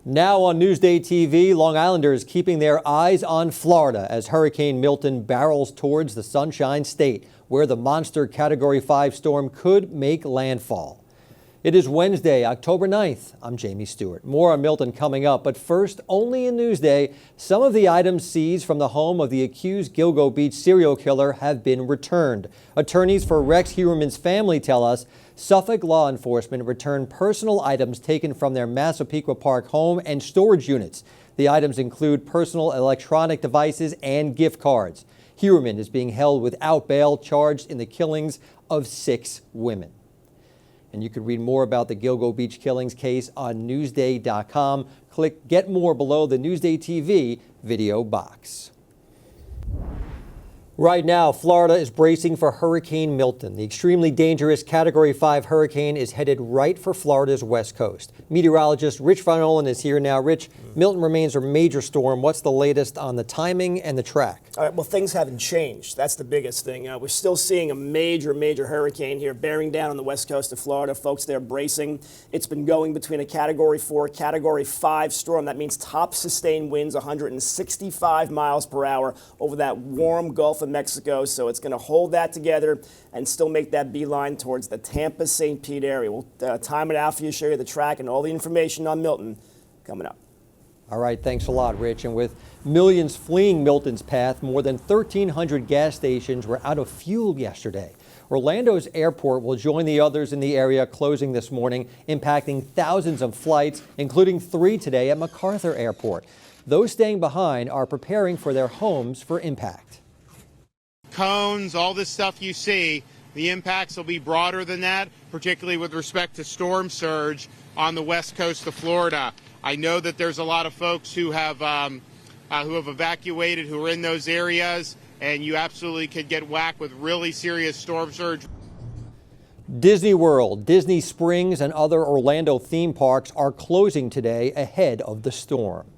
Now on Newsday TV, Long Islanders keeping their eyes on Florida as Hurricane Milton barrels towards the Sunshine State, where the monster Category 5 storm could make landfall. It is Wednesday, October 9th. I'm Jamie Stewart. More on Milton coming up, but first, only in Newsday, some of the items seized from the home of the accused Gilgo Beach serial killer have been returned. Attorneys for Rex Heuermann's family tell us Suffolk law enforcement returned personal items taken from their Massapequa Park home and storage units. The items include personal electronic devices and gift cards. Heuermann is being held without bail, charged in the killings of 6 women. And you can read more about the Gilgo Beach killings case on Newsday.com. Click Get More below the Newsday TV video box. Right now, Florida is bracing for Hurricane Milton. The extremely dangerous Category 5 hurricane is headed right for Florida's west coast. Meteorologist Rich Van Olen is here now. Rich, Milton remains a major storm. What's the latest on the timing and the track? All right, well, things haven't changed. That's the biggest thing. We're still seeing a major hurricane here bearing down on the west coast of Florida. Folks, they're bracing. It's been going between a Category 4, Category 5 storm. That means top sustained winds, 165 miles per hour over that warm Gulf of Mexico. So it's going to hold that together and still make that beeline towards the Tampa-St. Pete area. We'll time it out for you, show you the track and all the information on Milton coming up. All right, thanks a lot, Rich. And with millions fleeing Milton's path, more than 1,300 gas stations were out of fuel yesterday. Orlando's airport will join the others in the area closing this morning, impacting thousands of flights, including 3 today at MacArthur Airport. Those staying behind are preparing for their homes for impact. Cones, all this stuff you see, the impacts will be broader than that, particularly with respect to storm surge on the west coast of Florida. I know that there's a lot of folks who have evacuated, who are in those areas, and you absolutely could get whacked with really serious storm surge. Disney World, Disney Springs, and other Orlando theme parks are closing today ahead of the storm.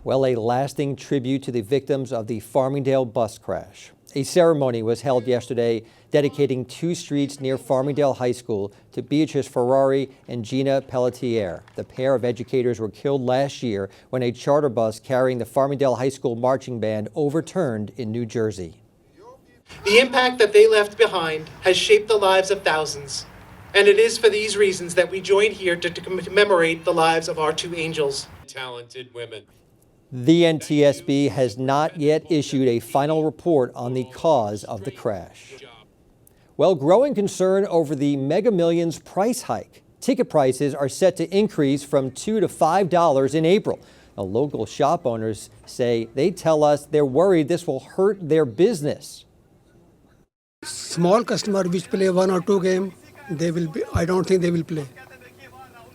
Well, a lasting tribute to the victims of the Farmingdale bus crash. A ceremony was held yesterday dedicating 2 streets near Farmingdale High School to Beatrice Ferrari and Gina Pelletier. The pair of educators were killed last year when a charter bus carrying the Farmingdale High School marching band overturned in New Jersey. The impact that they left behind has shaped the lives of thousands. And it is for these reasons that we join here to commemorate the lives of our 2 angels. Talented women. The NTSB has not yet issued a final report on the cause of the crash. Well, growing concern over the Mega Millions price hike. Ticket prices are set to increase from $2 to $5 in April. Now, local shop owners say they tell us they're worried this will hurt their business. Small customer which play 1 or 2 games, I don't think they will play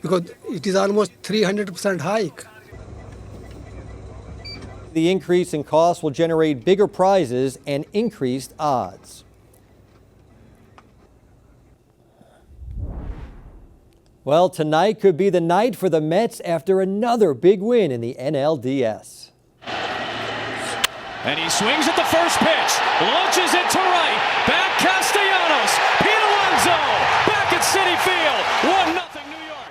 because it is almost 300% hike. The increase in costs will generate bigger prizes and increased odds. Well, tonight could be the night for the Mets after another big win in the NLDS. And he swings at the first pitch, launches it to right, back Castellanos, Pete Alonso, back at Citi Field, 1-0.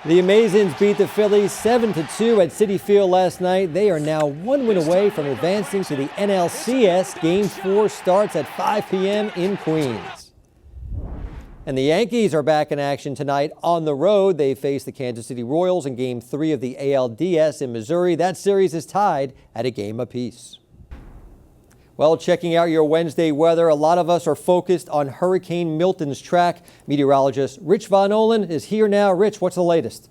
The Amazons beat the Phillies 7-2 at Citi Field last night. They are now 1 win away from advancing to the NLCS. Game 4 starts at 5 p.m. in Queens. And the Yankees are back in action tonight on the road. They face the Kansas City Royals in Game 3 of the ALDS in Missouri. That series is tied at a game apiece. Well, checking out your Wednesday weather, a lot of us are focused on Hurricane Milton's track. Meteorologist Rich Van Olen is here now. Rich, what's the latest?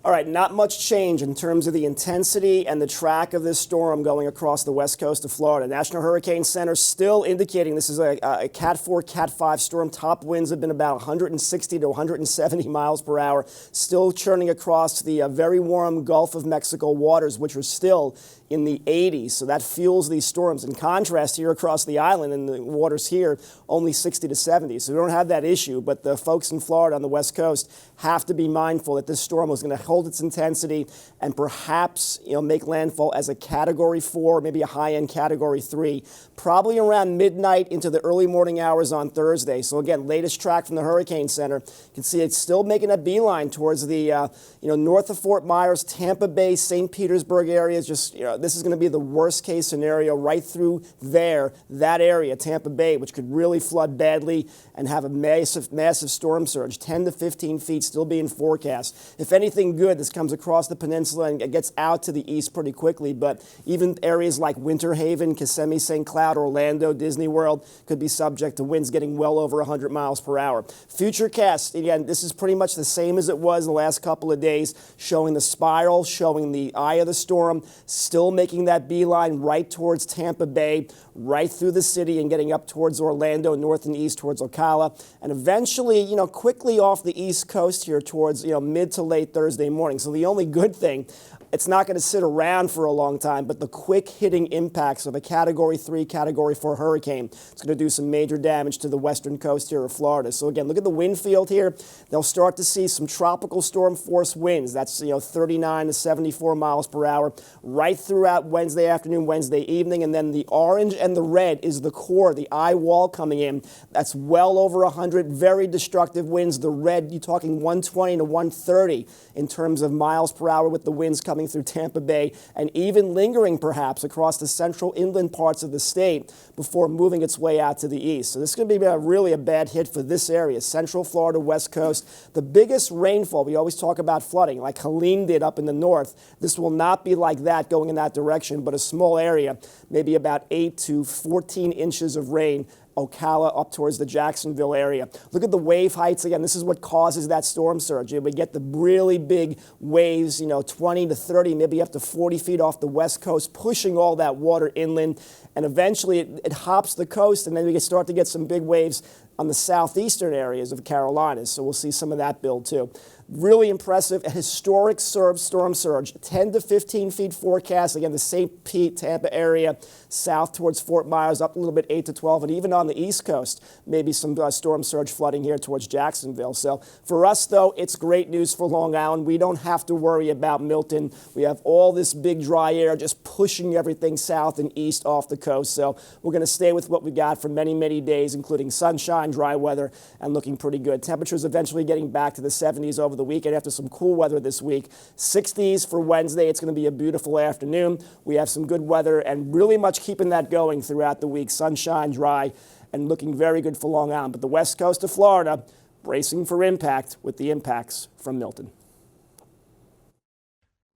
All right, not much change in terms of the intensity and the track of this storm going across the west coast of Florida. National Hurricane Center still indicating this is a Cat 4, Cat 5 storm. Top winds have been about 160 to 170 miles per hour, still churning across the very warm Gulf of Mexico waters, which are still in the 80s. So that fuels these storms. In contrast, here across the island and the waters here, only 60 to 70. So we don't have that issue. But the folks in Florida on the West Coast have to be mindful that this storm was going to hold its intensity and perhaps make landfall as a Category 4, maybe a high-end Category 3, probably around midnight into the early morning hours on Thursday. So again, latest track from the Hurricane Center. You can see it's still making a beeline towards the north of Fort Myers, Tampa Bay, St. Petersburg areas. Just this is going to be the worst case scenario right through there, that area, Tampa Bay, which could really flood badly and have a massive storm surge, 10 to 15 feet still being forecast. If anything good, this comes across the peninsula and it gets out to the east pretty quickly. But even areas like Winter Haven, Kissimmee, St. Cloud, Orlando, Disney World could be subject to winds getting well over 100 miles per hour. Futurecast, again, this is pretty much the same as it was the last couple of days, showing the spiral, showing the eye of the storm, still making that beeline right towards Tampa Bay, right through the city and getting up towards Orlando, north and east towards Ocala, and eventually, quickly off the east coast here towards, mid to late Thursday morning. So the only good thing, it's not going to sit around for a long time, but the quick hitting impacts of a Category 3, Category 4 hurricane, it's going to do some major damage to the western coast here of Florida. So again, look at the wind field here. They'll start to see some tropical storm force winds. That's 39 to 74 miles per hour right throughout Wednesday afternoon, Wednesday evening, and then the orange and the red is the core, the eye wall coming in. That's well over 100, very destructive winds. The red, you're talking 120 to 130 in terms of miles per hour with the winds coming through Tampa Bay and even lingering perhaps across the central inland parts of the state before moving its way out to the east. So this is going to be really a bad hit for this area, central Florida, west coast. The biggest rainfall, we always talk about flooding, like Helene did up in the north. This will not be like that going in that direction, but a small area, maybe about 8 to 14 inches of rain. Ocala up towards the Jacksonville area. Look at the wave heights again. This is what causes that storm surge. We get the really big waves, 20 to 30, maybe up to 40 feet off the west coast, pushing all that water inland. And eventually it hops the coast, and then we can start to get some big waves on the southeastern areas of Carolinas. So we'll see some of that build too. Really impressive, a historic storm surge, 10 to 15 feet forecast. Again, the St. Pete, Tampa area, south towards Fort Myers, up a little bit, 8 to 12. And even on the East Coast, maybe some storm surge flooding here towards Jacksonville. So for us, though, it's great news for Long Island. We don't have to worry about Milton. We have all this big dry air just pushing everything south and east off the coast. So we're going to stay with what we got for many, many days, including sunshine, dry weather, and looking pretty good. Temperatures eventually getting back to the 70s over the weekend after some cool weather this week. 60s for Wednesday. It's going to be a beautiful afternoon. We have some good weather and really much keeping that going throughout the week. Sunshine, dry, and looking very good for Long Island. But the west coast of Florida bracing for impact with the impacts from Milton.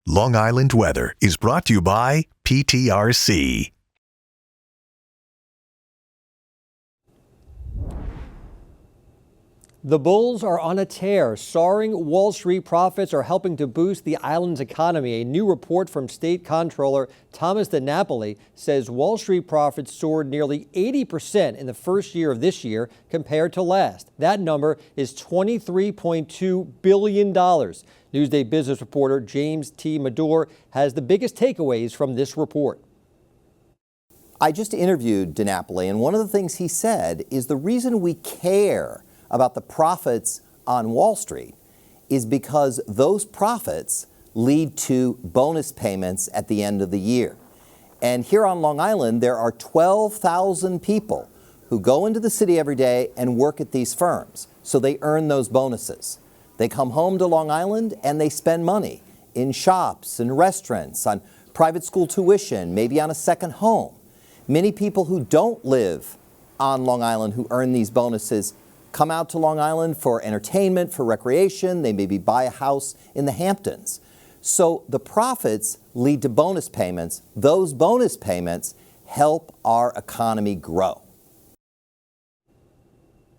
Long Island weather is brought to you by PTRC. The bulls are on a tear. Soaring Wall Street profits are helping to boost the island's economy. A new report from State Comptroller Thomas DiNapoli says Wall Street profits soared nearly 80% in the first year of this year compared to last. That number is $23.2 billion. Newsday business reporter James T. Madore has the biggest takeaways from this report. I just interviewed DiNapoli, and one of the things he said is the reason we care about the profits on Wall Street is because those profits lead to bonus payments at the end of the year. And here on Long Island, there are 12,000 people who go into the city every day and work at these firms. So they earn those bonuses. They come home to Long Island and they spend money in shops and restaurants, on private school tuition, maybe on a second home. Many people who don't live on Long Island who earn these bonuses come out to Long Island for entertainment, for recreation. They maybe buy a house in the Hamptons. So the profits lead to bonus payments. Those bonus payments help our economy grow.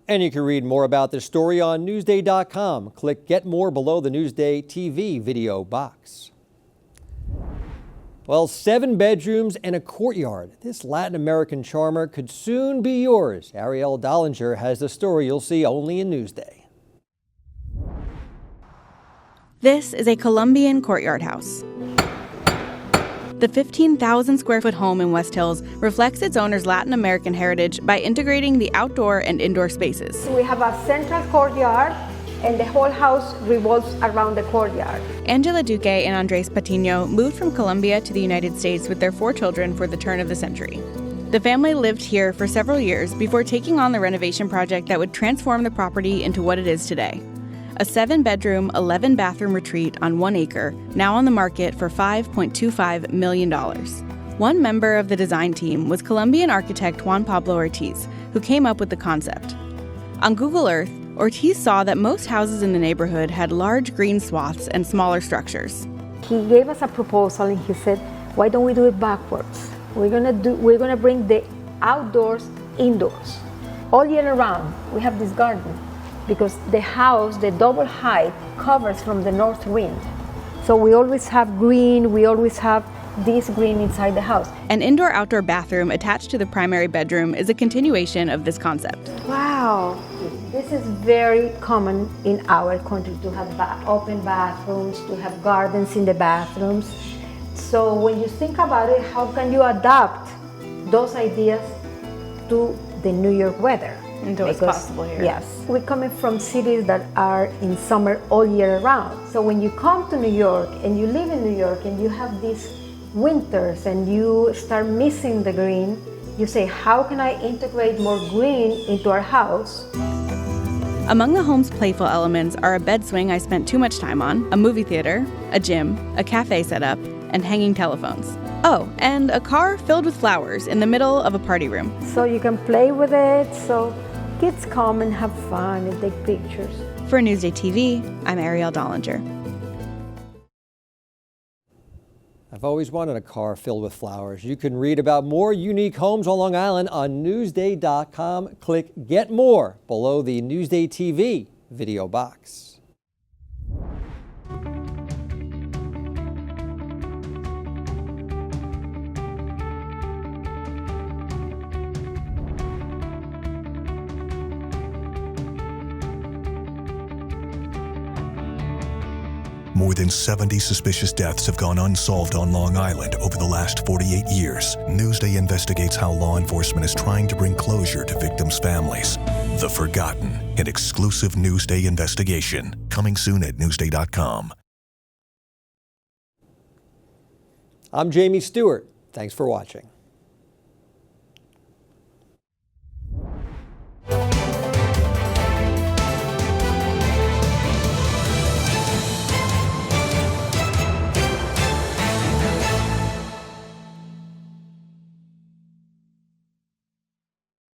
And you can read more about this story on Newsday.com. Click Get More below the Newsday TV video box. Well, 7 bedrooms and a courtyard. This Latin American charmer could soon be yours. Ariel Dollinger has the story you'll see only in Newsday. This is a Colombian courtyard house. The 15,000 square foot home in West Hills reflects its owner's Latin American heritage by integrating the outdoor and indoor spaces. We have a central courtyard, and the whole house revolves around the courtyard. Angela Duque and Andres Patino moved from Colombia to the United States with their 4 children for the turn of the century. The family lived here for several years before taking on the renovation project that would transform the property into what it is today. A 7-bedroom, 11-bathroom retreat on 1 acre, now on the market for $5.25 million. One member of the design team was Colombian architect Juan Pablo Ortiz, who came up with the concept. On Google Earth, Ortiz saw that most houses in the neighborhood had large green swaths and smaller structures. He gave us a proposal and he said, why don't we do it backwards? We're gonna bring the outdoors indoors. All year round, we have this garden because the house, the double height, covers from the north wind. So we always have green, we always have this green inside the house. An indoor-outdoor bathroom attached to the primary bedroom is a continuation of this concept. Wow, this is very common in our country to have open bathrooms, to have gardens in the bathrooms. So when you think about it, how can you adapt those ideas to the New York weather? Until it's possible here. Yes. We're coming from cities that are in summer all year round. So when you come to New York and you live in New York and you have these winters and you start missing the green, you say, how can I integrate more green into our house? Among the home's playful elements are a bed swing I spent too much time on, a movie theater, a gym, a cafe setup, and hanging telephones. Oh, and a car filled with flowers in the middle of a party room. So you can play with it, so kids come and have fun and take pictures. For Newsday TV, I'm Ariel Dollinger. I've always wanted a car filled with flowers. You can read about more unique homes on Long Island on Newsday.com. Click Get More below the Newsday TV video box. More than 70 suspicious deaths have gone unsolved on Long Island over the last 48 years. Newsday investigates how law enforcement is trying to bring closure to victims' families. The Forgotten, an exclusive Newsday investigation. Coming soon at Newsday.com. I'm Jamie Stewart. Thanks for watching.